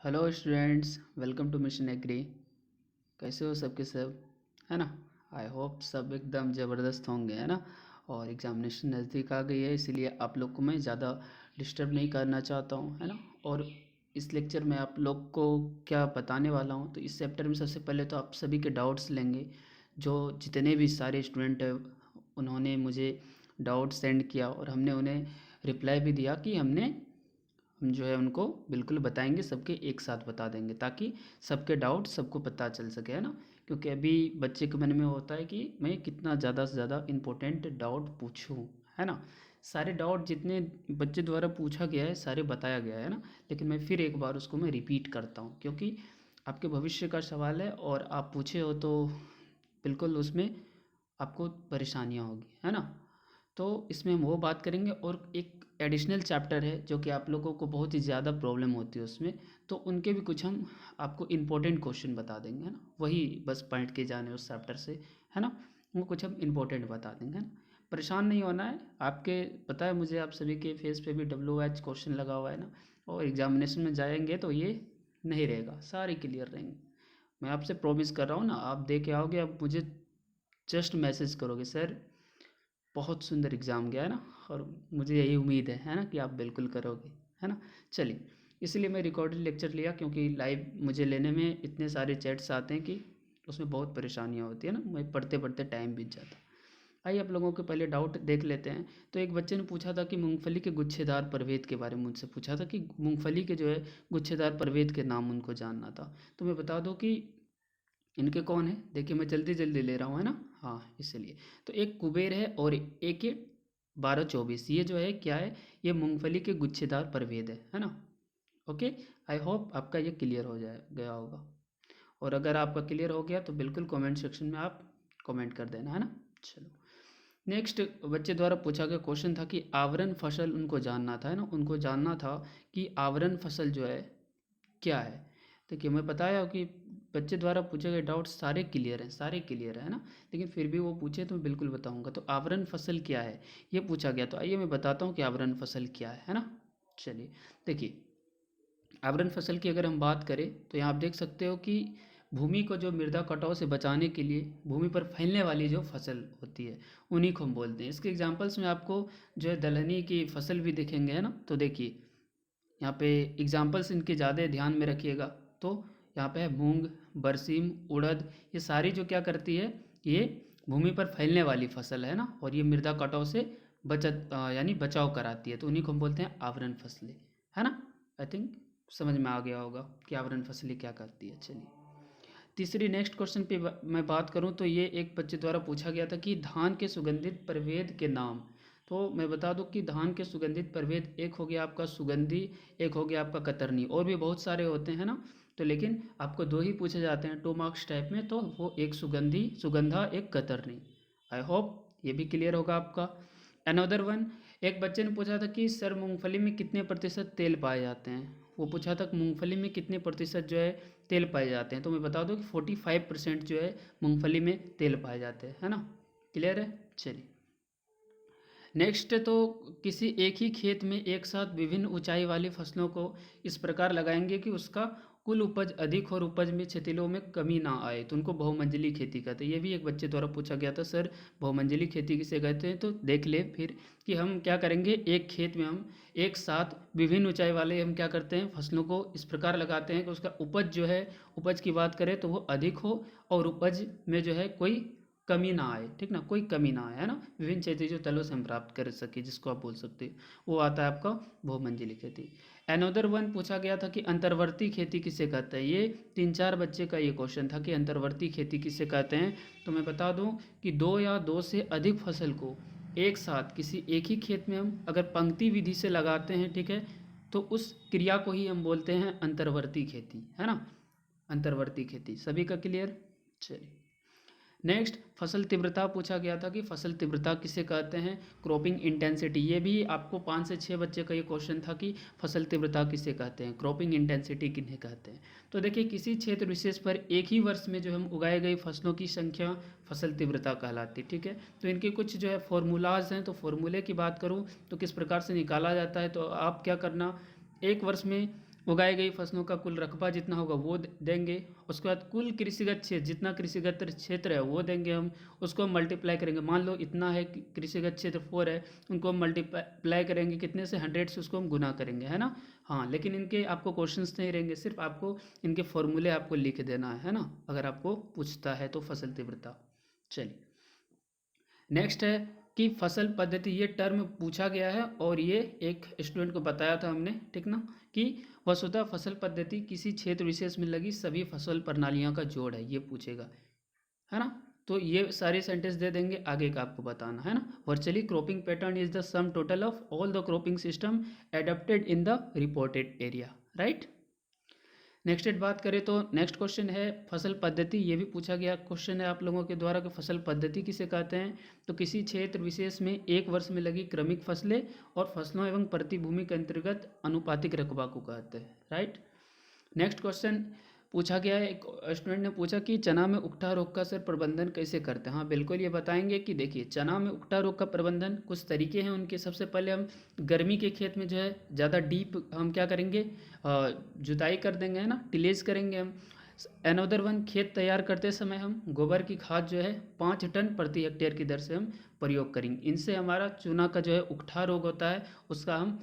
Hello students, welcome to mission agri. कैसे हो सबके सब, है ना। आई होप सब एकदम ज़बरदस्त होंगे, है ना। और एग्ज़ामिनेशन नज़दीक आ गई है, इसीलिए आप लोग को मैं ज़्यादा डिस्टर्ब नहीं करना चाहता हूँ, है ना। और इस लेक्चर में आप लोग को क्या बताने वाला हूँ, तो इस चैप्टर में सबसे पहले तो आप सभी के डाउट्स लेंगे। जो जितने भी सारे स्टूडेंट हैं उन्होंने मुझे डाउट सेंड किया और हमने उन्हें रिप्लाई भी दिया कि हम जो है उनको बिल्कुल बताएंगे, सबके एक साथ बता देंगे ताकि सबके डाउट सबको पता चल सके, है ना। क्योंकि अभी बच्चे के मन में होता है कि मैं कितना ज़्यादा से ज़्यादा इम्पोर्टेंट डाउट पूछूं, है ना। सारे डाउट जितने बच्चे द्वारा पूछा गया है सारे बताया गया है ना। लेकिन मैं फिर एक बार उसको मैं रिपीट करता हूँ क्योंकि आपके भविष्य का सवाल है और आप पूछे हो तो बिल्कुल उसमें आपको परेशानियाँ होगी, है ना। तो इसमें हम वो बात करेंगे और एक एडिशनल चैप्टर है जो कि आप लोगों को बहुत ही ज़्यादा प्रॉब्लम होती है उसमें, तो उनके भी कुछ हम आपको इम्पोर्टेंट क्वेश्चन बता देंगे, है ना। वही बस पढ़ के जाने उस चैप्टर से, है ना। वो कुछ हम इम्पोर्टेंट बता देंगे, है ना। परेशान नहीं होना है आपके, पता है मुझे आप सभी के फेस पे भी WH क्वेश्चन लगा हुआ है ना। और एग्जामिनेशन में जाएंगे तो ये नहीं रहेगा, सारे क्लियर रहेंगे। मैं आपसे प्रॉमिस कर रहा हूँ ना, आप दे के आओगे, आप मुझे जस्ट मैसेज करोगे सर बहुत सुंदर एग्ज़ाम गया, है ना। और मुझे यही उम्मीद है ना कि आप बिल्कुल करोगे, है ना। चलिए, इसलिए मैं रिकॉर्डेड लेक्चर लिया क्योंकि लाइव मुझे लेने में इतने सारे चैट्स आते हैं कि उसमें बहुत परेशानियाँ होती है ना, मैं पढ़ते पढ़ते टाइम बीत जाता। आइए आप लोगों के पहले डाउट देख लेते हैं। तो एक बच्चे ने पूछा था कि मूंगफली के गुच्छेदार प्रभेद के बारे में मुझसे पूछा था कि मूंगफली के जो है गुच्छेदार प्रभेद के नाम उनको जानना था। तो मैं बता दूं कि इनके कौन है, देखिए मैं जल्दी जल्दी ले रहा हूँ, है ना। हाँ, इसलिए तो एक कुबेर है और एक ये 1224, ये जो है क्या है, ये मूंगफली के गुच्छेदार प्रभेद है ना। ओके, आई होप आपका ये क्लियर हो जाए गया होगा। और अगर आपका क्लियर हो गया तो बिल्कुल कमेंट सेक्शन में आप कमेंट कर देना, है ना। चलो, नेक्स्ट बच्चे द्वारा पूछा गया क्वेश्चन था कि आवरण फसल उनको जानना था, है ना। उनको जानना था कि आवरण फसल जो है क्या है। देखिए मैं बताया कि बच्चे द्वारा पूछे गए डाउट सारे क्लियर हैं, सारे क्लियर है ना। लेकिन फिर भी वो पूछे तो मैं बिल्कुल बताऊंगा। तो आवरण फसल क्या है ये पूछा गया, तो आइए मैं बताता हूँ कि आवरण फसल क्या है ना। चलिए, देखिए आवरण फसल की अगर हम बात करें तो यहाँ आप देख सकते हो कि भूमि को जो मृदा कटाव से बचाने के लिए भूमि पर फैलने वाली जो फसल होती है उन्हीं को हम बोलते हैं। इसके एग्जांपल्स में आपको जो है दलहनी की फसल भी दिखेंगे, है ना। तो देखिए यहाँ पे एग्जाम्पल्स इनके ज़्यादा ध्यान में रखिएगा। तो यहाँ पे है मूंग, बरसीम, उड़द, ये सारी जो क्या करती है, ये भूमि पर फैलने वाली फसल है ना। और ये मृदा कटाव से बचत यानी बचाव कराती है, तो उन्हीं को हम बोलते हैं आवरण फसलें, है ना। आई थिंक समझ में आ गया होगा कि आवरण फसलें क्या करती है। चलिए, तीसरी नेक्स्ट क्वेश्चन पे मैं बात करूं तो ये एक बच्चे द्वारा पूछा गया था कि धान के सुगंधित प्रभेद के नाम। तो मैं बता दूं कि धान के सुगंधित प्रभेद एक हो गया आपका सुगंधी, एक हो गया आपका कतरनी, और भी बहुत सारे होते हैं ना। तो लेकिन आपको दो ही पूछे जाते हैं 2 मार्क्स टाइप में, तो वो एक सुगंधी सुगंधा, एक कतरनी। आई होप ये भी क्लियर होगा आपका। अनदर वन, एक बच्चे ने पूछा था कि सर मूंगफली में कितने प्रतिशत तेल पाए जाते हैं। वो पूछा था कि मूंगफली में कितने प्रतिशत जो है तेल पाए जाते हैं। तो मैं बता दूं कि 45% जो है मूंगफली में तेल पाए जाते हैं, है ना। क्लियर है। चलिए, नेक्स्ट, तो किसी एक ही खेत में एक साथ विभिन्न ऊंचाई वाली फसलों को इस प्रकार लगाएंगे कि उसका कुल उपज अधिक और उपज में क्षतिलों में कमी ना आए, तो उनको बहुमंजिली खेती कहते हैं। ये भी एक बच्चे द्वारा पूछा गया था, सर बहुमंजिली खेती किसे कहते हैं। तो देख ले फिर कि हम क्या करेंगे, एक खेत में हम एक साथ विभिन्न ऊंचाई वाले हम क्या करते हैं फसलों को इस प्रकार लगाते हैं कि उसका उपज जो है, उपज की बात करें तो वो अधिक हो और उपज में जो है कोई कमी ना आए, ठीक ना, कोई कमी ना आए, है ना। विभिन्न क्षैतिज तलों से हम प्राप्त कर सके, जिसको आप बोल सकते हो वो आता है आपका बहुमंजिली खेती। एनोदर वन पूछा गया था कि अंतर्वर्ती खेती किसे कहते हैं। ये 3-4 बच्चे का ये क्वेश्चन था कि अंतर्वर्ती खेती किसे कहते हैं। तो मैं बता दूं कि दो या दो से अधिक फसल को एक साथ किसी एक ही खेत में हम अगर पंक्ति विधि से लगाते हैं, ठीक है, तो उस क्रिया को ही हम बोलते हैं अंतर्वर्ती खेती, है ना। अंतर्वर्ती खेती सभी का क्लियर। चलिए, नेक्स्ट, फसल तीव्रता पूछा गया था कि फसल तीव्रता किसे कहते हैं। क्रॉपिंग इंटेंसिटी, ये भी आपको 5 से 6 बच्चे का ये क्वेश्चन था कि फसल तीव्रता किसे कहते हैं, क्रॉपिंग इंटेंसिटी किन्हें कहते हैं। तो देखिए किसी क्षेत्र विशेष पर एक ही वर्ष में जो हम उगाए गई फसलों की संख्या फसल तीव्रता कहलाती है, ठीक है। तो इनके कुछ जो है फॉर्मूलाज हैं, तो फॉर्मूले की बात करूँ तो किस प्रकार से निकाला जाता है। तो आप क्या करना, एक वर्ष में उगाई गई फसलों का कुल रकबा जितना होगा वो देंगे। उसके बाद कुल कृषिगत क्षेत्र, जितना कृषिगत क्षेत्र है वो देंगे हम, उसको हम मल्टीप्लाई करेंगे। मान लो इतना है कि कृषिगत क्षेत्र 4 है, उनको हम मल्टीप्लाई करेंगे कितने से, 100 से, उसको हम गुना करेंगे, है ना। हाँ, लेकिन इनके आपको क्वेश्चंस नहीं रहेंगे, सिर्फ आपको इनके फॉर्मूले आपको लिख देना है ना, अगर आपको पूछता है तो फसल तीव्रता। चलिए नेक्स्ट है कि फसल पद्धति, ये टर्म पूछा गया है और ये एक स्टूडेंट को बताया था हमने, ठीक ना, कि वसुधा फसल पद्धति किसी क्षेत्र विशेष में लगी सभी फसल प्रणालियों का जोड़ है, ये पूछेगा, है ना। तो ये सारे सेंटेंस दे देंगे, आगे का आपको बताना है ना। Virtually cropping pattern is the sum total of all the cropping system adapted in the reported area, right. Next बात करें तो नेक्स्ट क्वेश्चन है फसल पद्धति, ये भी पूछा गया क्वेश्चन है आप लोगों के द्वारा कि फसल पद्धति किसे कहते हैं। तो किसी क्षेत्र विशेष में एक वर्ष में लगी क्रमिक फसलें और फसलों एवं प्रतिभूमि के अंतर्गत अनुपातिक रकबा को कहते हैं, राइट। नेक्स्ट क्वेश्चन पूछा गया है, एक स्टूडेंट ने पूछा कि चना में उकठा रोग का सर प्रबंधन कैसे करते हैं। हाँ बिल्कुल, ये बताएंगे कि देखिए चना में उकठा रोग का प्रबंधन कुछ तरीके हैं उनके। सबसे पहले हम गर्मी के खेत में जो है ज़्यादा डीप हम क्या करेंगे, जुताई कर देंगे, है ना, टिलेज करेंगे हम। अनदर वन, खेत तैयार करते समय हम गोबर की खाद जो है 5 टन प्रति हेक्टेयर की दर से हम प्रयोग करेंगे। इनसे हमारा चूना का जो है उकठा रोग होता है उसका हम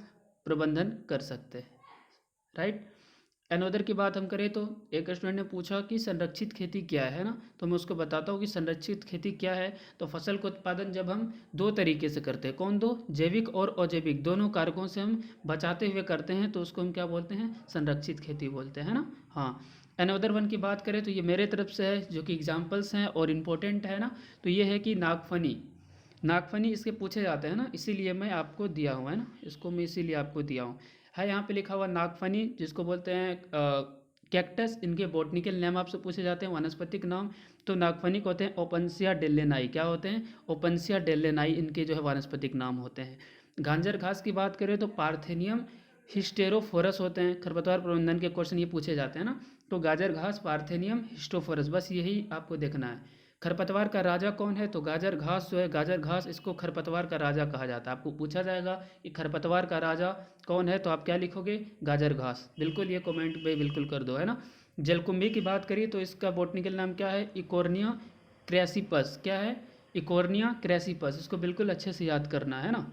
प्रबंधन कर सकते हैं, राइट। अनोदर की बात हम करें तो एक स्टूडेंट ने पूछा कि संरक्षित खेती क्या है ना, तो मैं उसको बताता हूँ कि संरक्षित खेती क्या है। तो फसल का उत्पादन जब हम 2 तरीके से करते हैं, कौन दो, जैविक और अजैविक, दोनों कारकों से हम बचाते हुए करते हैं, तो उसको हम क्या बोलते हैं, संरक्षित खेती बोलते हैं ना। हाँ, अनोदर वन की बात करें तो ये मेरे तरफ से है, जो कि एग्जाम्पल्स हैं और इम्पोर्टेंट है ना। तो ये है कि नागफनी, नागफनी इसके पूछे जाते हैं ना, इसीलिए मैं आपको दिया हुआ है ना, इसको मैं इसीलिए आपको दिया हूँ। है यहाँ पे लिखा हुआ नागफनी, जिसको बोलते हैं कैक्टस। इनके बॉटनिकल नाम आपसे पूछे जाते हैं, वानस्पतिक नाम। तो नागफनी को होते हैं ओपनसिया डेलेनाई, क्या होते हैं, ओपनसिया डेलेनाई, इनके जो है वानस्पतिक नाम होते हैं। गांजर घास की बात करें तो पार्थेनियम हिस्टेरोफोरस होते हैं। खरपतवार प्रबंधन के क्वेश्चन ये पूछे जाते हैं ना, तो गाजर घास, पार्थेनियम, हिस्टोफोरस, बस यही आपको देखना है। खरपतवार का राजा कौन है, तो गाजर घास जो है, गाजर घास इसको खरपतवार का राजा कहा जाता है। आपको पूछा जाएगा कि खरपतवार का राजा कौन है, तो आप क्या लिखोगे, गाजर घास। बिल्कुल, ये कमेंट पे बिल्कुल कर दो, है ना। जलकुंभी की बात करिए तो इसका बॉटनिकल नाम क्या है, इकोर्निया क्रेसिपस, क्या है, इकोर्निया क्रेसिपस, इसको बिल्कुल अच्छे से याद करना है ना।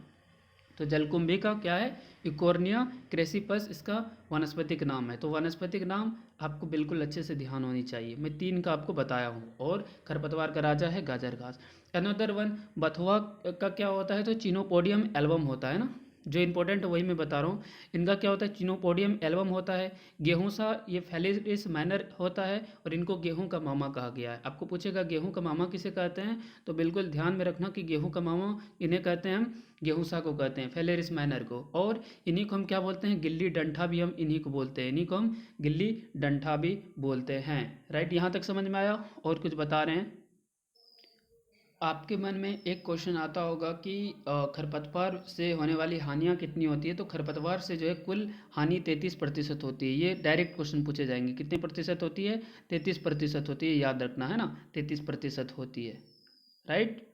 तो जलकुंभी का क्या है, इकोर्निया क्रेसिपस इसका वानस्पतिक नाम है। तो वानस्पतिक नाम आपको बिल्कुल अच्छे से ध्यान होनी चाहिए, मैं 3 का आपको बताया हूँ। और खरपतवार का राजा है गाजर घास। अनदर वन, बथुआ का क्या होता है, तो चिनोपोडियम एल्बम होता है ना, जो इंपॉर्टेंट वही मैं बता रहा हूँ। इनका क्या होता है, चिनोपोडियम एल्बम होता है। गेहूँ सा ये फेलिस मैनर होता है और इनको गेहूँ का मामा कहा गया है। आपको पूछेगा गेहूँ का मामा किसे कहते हैं, तो बिल्कुल ध्यान में रखना कि गेहूँ का मामा इन्हें कहते हैं हम, गेहूँ सा को कहते हैं, फेलेरिस मैनर को। और इन्हीं को हम क्या बोलते हैं, गिल्ली डंठा भी हम इन्हीं को बोलते हैं, इन्हीं को हम गिल्ली डंठा भी बोलते हैं, राइट। यहाँ तक समझ में आया। और कुछ बता रहे हैं, आपके मन में एक क्वेश्चन आता होगा कि खरपतवार से होने वाली हानियाँ कितनी होती है। तो खरपतवार से जो है कुल हानि 33% होती है। ये डायरेक्ट क्वेश्चन पूछे जाएंगे, कितने प्रतिशत होती है, 33% होती है, याद रखना है ना, 33% होती है, राइट।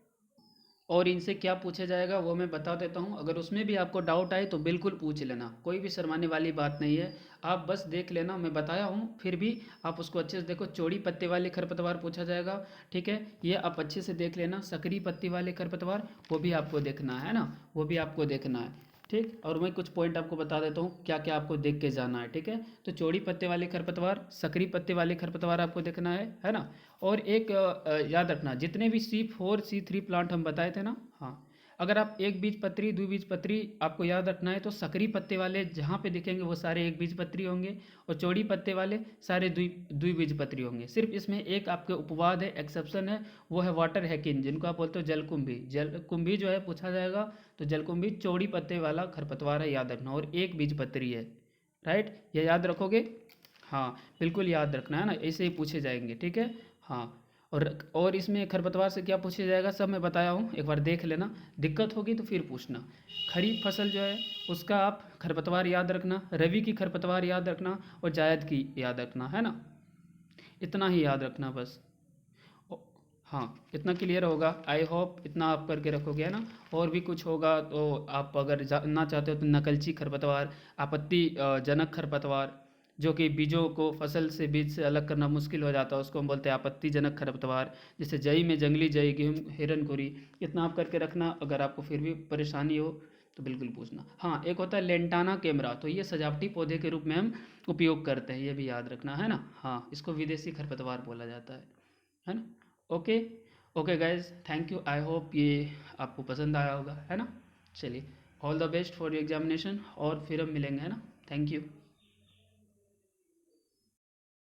और इनसे क्या पूछा जाएगा वो मैं बता देता हूँ, अगर उसमें भी आपको डाउट आए तो बिल्कुल पूछ लेना, कोई भी शर्माने वाली बात नहीं है। आप बस देख लेना, मैं बताया हूँ फिर भी आप उसको अच्छे से देखो। चौड़ी पत्ते वाले खरपतवार पूछा जाएगा, ठीक है, ये आप अच्छे से देख लेना। सकरी पत्ती वाले खरपतवार वो भी आपको देखना है ना, वो भी आपको देखना है, ठीक। और मैं कुछ पॉइंट आपको बता देता हूँ क्या क्या आपको देख के जाना है, ठीक है। तो चौड़ी पत्ते वाले खरपतवार, सकरी पत्ते वाले खरपतवार आपको देखना है ना। और एक याद रखना, जितने भी C4 C3 प्लांट हम बताए थे ना, हाँ, अगर आप एक बीज पत्री, द्विबीजपत्री आपको याद रखना है, तो सकरी पत्ते वाले जहाँ पे दिखेंगे वो सारे एक बीज पत्री होंगे, और चौड़ी पत्ते वाले सारे द्विबीजपत्री होंगे। सिर्फ इसमें एक आपके उपवाद है, एक्सेप्शन है, वो है वाटर हैकिन, जिनको आप बोलते हो जलकुंभी। जलकुंभी जो है पूछा जाएगा, तो जलकुंभी चौड़ी पत्ते वाला खरपतवार है, याद रखना, और एक बीज पत्री है, राइट, ये याद रखोगे। हाँ बिल्कुल याद रखना है ना, ऐसे ही पूछे जाएंगे, ठीक है। हाँ, और इसमें खरपतवार से क्या पूछा जाएगा सब मैं बताया हूँ, एक बार देख लेना, दिक्कत होगी तो फिर पूछना। खरीफ फसल जो है उसका आप खरपतवार याद रखना, रवि की खरपतवार याद रखना, और जायद की याद रखना, है ना, इतना ही याद रखना बस। ओ- हाँ, इतना क्लियर होगा, आई होप इतना आप करके रखोगे, है ना। और भी कुछ होगा तो आप अगर जानना चाहते हो तो नकलची खरपतवार, आपत्ति जनक खरपतवार, जो कि बीजों को फसल से बीज से अलग करना मुश्किल हो जाता है, उसको हम बोलते हैं आपत्तिजनक खरपतवार। जैसे जई में जंगली जई, गेहूँ हिरनखुरी, इतना आप करके रखना। अगर आपको फिर भी परेशानी हो तो बिल्कुल पूछना। हाँ, एक होता है लेंटाना कैमरा, तो ये सजावटी पौधे के रूप में हम उपयोग करते हैं, ये भी याद रखना है ना। हाँ, इसको विदेशी खरपतवार बोला जाता है ना। Okay, okay guys, thank you. I hope ये आपको पसंद आया होगा, है ना। चलिए, all the best for examination, और फिर हम मिलेंगे, है ना। Thank you.